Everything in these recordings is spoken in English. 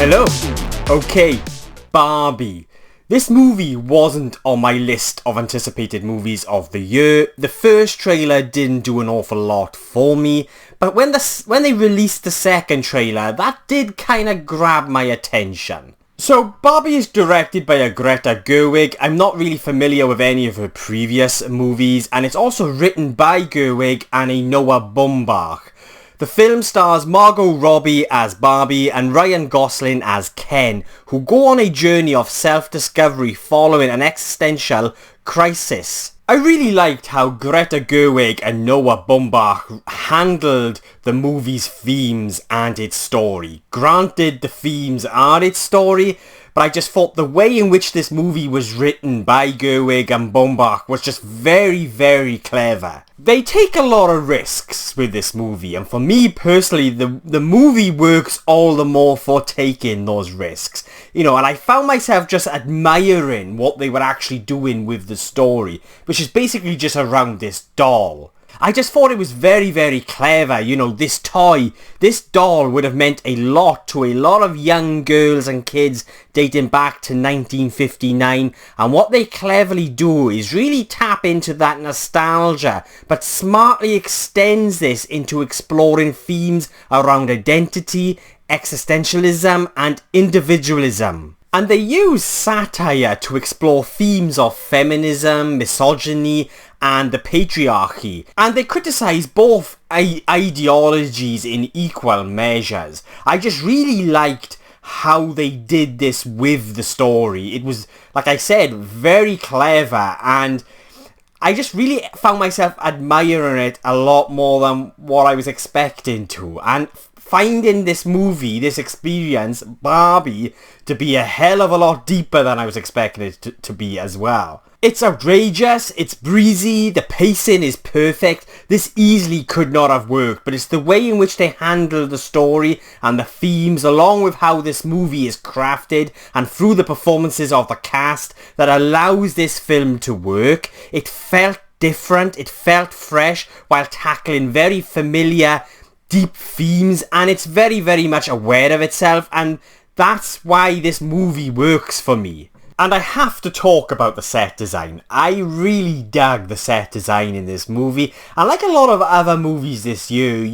Hello. Okay, Barbie. This movie wasn't on my list of anticipated movies of the year. The first trailer didn't do an awful lot for me, but when they released the second trailer, that did kind of grab my attention. So, Barbie is directed by a Greta Gerwig. I'm not really familiar with any of her previous movies, and it's also written by Gerwig and a Noah Baumbach. The film stars Margot Robbie as Barbie and Ryan Gosling as Ken, who go on a journey of self-discovery following an existential crisis. I really liked how Greta Gerwig and Noah Baumbach handled the movie's themes and its story. Granted, the themes are its story, but I just thought the way in which this movie was written by Gerwig and Baumbach was just very, very clever. They take a lot of risks with this movie, and for me personally, the movie works all the more for taking those risks. And I found myself just admiring what they were actually doing with the story, which is basically just around this doll. I just thought it was very, very clever. This toy, this doll would have meant a lot to a lot of young girls and kids dating back to 1959. And what they cleverly do is really tap into that nostalgia, but smartly extends this into exploring themes around identity, existentialism, and individualism. And they use satire to explore themes of feminism, misogyny, and the patriarchy. And they criticize both ideologies in equal measures. I just really liked how they did this with the story. It was, like I said, very clever, and I just really found myself admiring it a lot more than what I was expecting to. And finding this movie, this experience, Barbie, to be a hell of a lot deeper than I was expecting it to be as well. It's outrageous, it's breezy, the pacing is perfect. This easily could not have worked, but it's the way in which they handle the story and the themes, along with how this movie is crafted and through the performances of the cast, that allows this film to work. It felt different, it felt fresh, while tackling very familiar, deep themes, and it's very, very much aware of itself, and that's why this movie works for me. And I have to talk about the set design. I really dug the set design in this movie, and like a lot of other movies this year,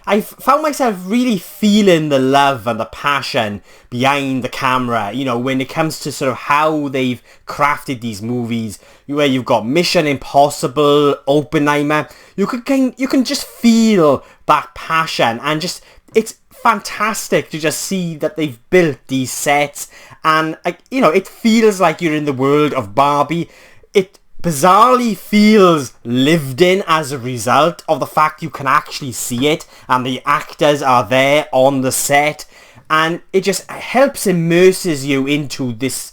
I found myself really feeling the love and the passion behind the camera, when it comes to sort of how they've crafted these movies, where you've got Mission Impossible, Oppenheimer. You can just feel that passion, and just, it's fantastic to just see that they've built these sets, and it feels like you're in the world of Barbie. It bizarrely feels lived in as a result of the fact you can actually see it, and the actors are there on the set, and it just helps immerses you into this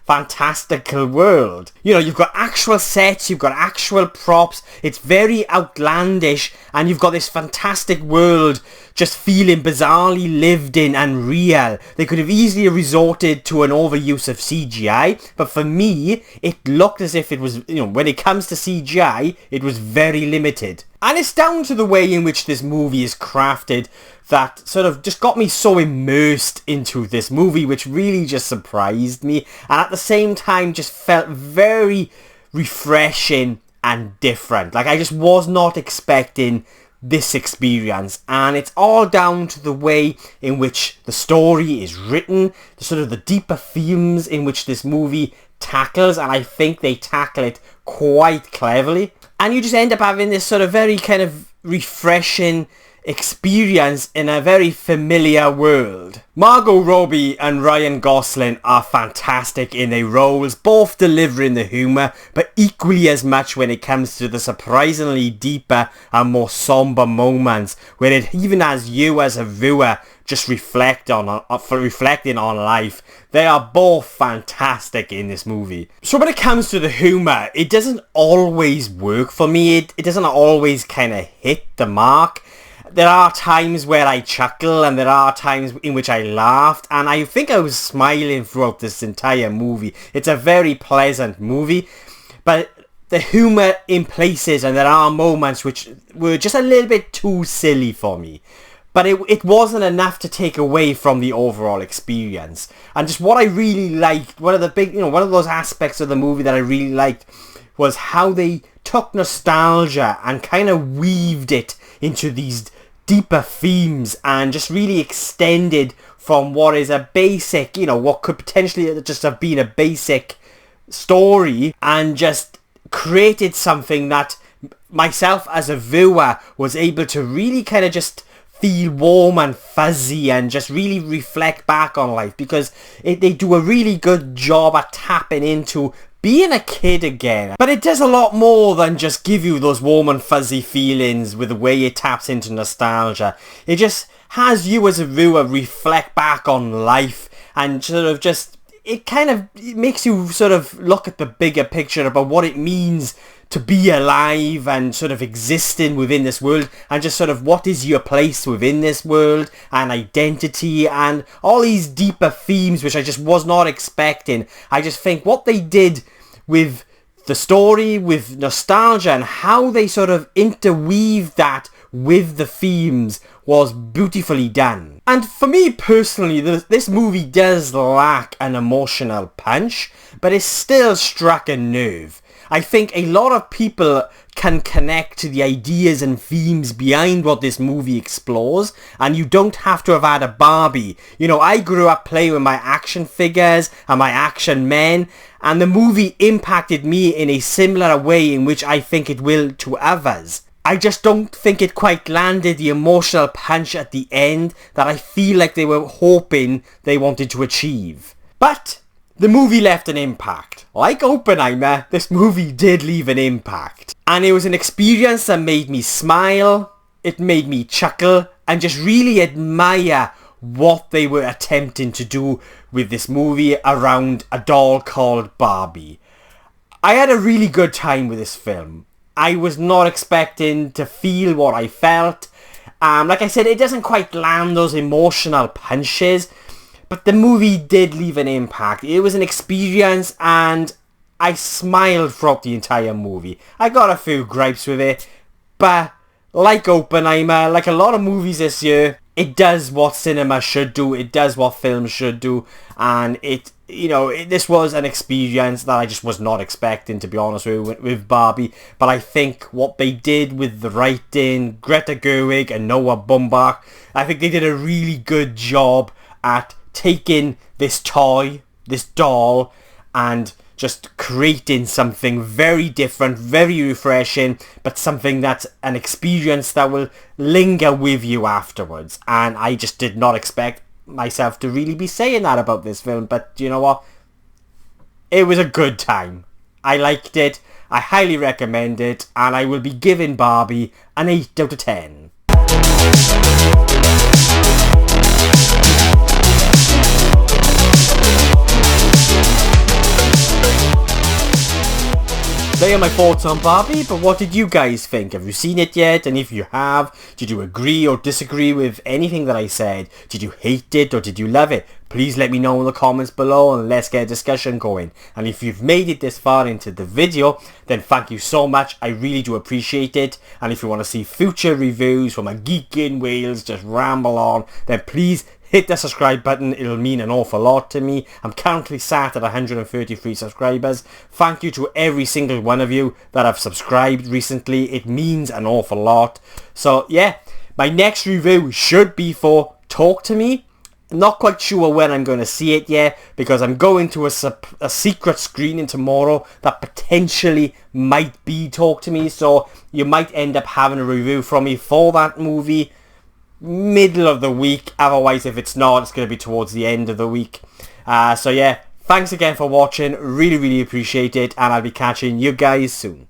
fantastical world. You've got actual sets, you've got actual props, it's very outlandish, and you've got this fantastic world just feeling bizarrely lived in and real. They could have easily resorted to an overuse of CGI, but for me, it looked as if it was, when it comes to CGI, it was very limited. And it's down to the way in which this movie is crafted that sort of just got me so immersed into this movie, which really just surprised me, and at the same time just felt very refreshing and different. Like, I just was not expecting this experience, and it's all down to the way in which the story is written, the sort of the deeper themes in which this movie tackles, and I think they tackle it quite cleverly. And you just end up having this sort of very kind of refreshing experience in a very familiar world. Margot Robbie and Ryan Gosling are fantastic in their roles, both delivering the humour, but equally as much when it comes to the surprisingly deeper and more sombre moments, where it even has you as a viewer just reflecting on life. They are both fantastic in this movie. So when it comes to the humour, it doesn't always work for me. It doesn't always kind of hit the mark. There are times where I chuckle, and there are times in which I laughed, and I think I was smiling throughout this entire movie. It's a very pleasant movie, but the humour in places, and there are moments which were just a little bit too silly for me. but it wasn't enough to take away from the overall experience. And just what I really liked, one of those aspects of the movie that I really liked was how they took nostalgia and kind of weaved it into these deeper themes and just really extended from what is a basic, what could potentially just have been a basic story, and just created something that myself as a viewer was able to really kind of just feel warm and fuzzy and just really reflect back on life, because they do a really good job at tapping into being a kid again. But it does a lot more than just give you those warm and fuzzy feelings with the way it taps into nostalgia. It just has you as a viewer reflect back on life and sort of just, it makes you sort of look at the bigger picture about what it means to be alive and sort of existing within this world, and just sort of what is your place within this world and identity and all these deeper themes which I just was not expecting. I just think what they did with the story, with nostalgia, and how they sort of interweave that with the themes was beautifully done. And for me personally, this movie does lack an emotional punch, but it still struck a nerve. I think a lot of people can connect to the ideas and themes behind what this movie explores, and you don't have to have had a Barbie. I grew up playing with my action figures and my action men, and the movie impacted me in a similar way in which I think it will to others. I just don't think it quite landed the emotional punch at the end that I feel like they were hoping they wanted to achieve. But the movie left an impact. Like Oppenheimer, this movie did leave an impact. And it was an experience that made me smile, it made me chuckle, and just really admire what they were attempting to do with this movie around a doll called Barbie. I had a really good time with this film. I was not expecting to feel what I felt. Like I said, it doesn't quite land those emotional punches, but the movie did leave an impact. It was an experience, and I smiled throughout the entire movie. I got a few gripes with it, but like Oppenheimer, like a lot of movies this year, it does what cinema should do. It does what films should do, and this was an experience that I just was not expecting, to be honest with Barbie. But I think what they did with the writing, Greta Gerwig and Noah Baumbach, I think they did a really good job at taking this toy, this doll, and just creating something very different, very refreshing, but something that's an experience that will linger with you afterwards. And I just did not expect myself to really be saying that about this film, but you know what? It was a good time. I liked it, I highly recommend it, and I will be giving Barbie an 8 out of 10. They are my thoughts on Barbie, but what did you guys think? Have you seen it yet? And if you have, did you agree or disagree with anything that I said? Did you hate it or did you love it? Please let me know in the comments below and let's get a discussion going. And if you've made it this far into the video, then thank you so much. I really do appreciate it. And if you want to see future reviews from a geek in Wales just ramble on, then please hit the subscribe button. It'll mean an awful lot to me. I'm currently sat at 133 subscribers. Thank you to every single one of you that have subscribed recently. It means an awful lot. So yeah, my next review should be for Talk to Me. I'm not quite sure when I'm going to see it yet, because I'm going to a secret screening tomorrow that potentially might be Talk to Me. So you might end up having a review from me for that movie middle of the week. Otherwise, if it's not, it's going to be towards the end of the week. So yeah, thanks again for watching. Really appreciate it, and I'll be catching you guys soon.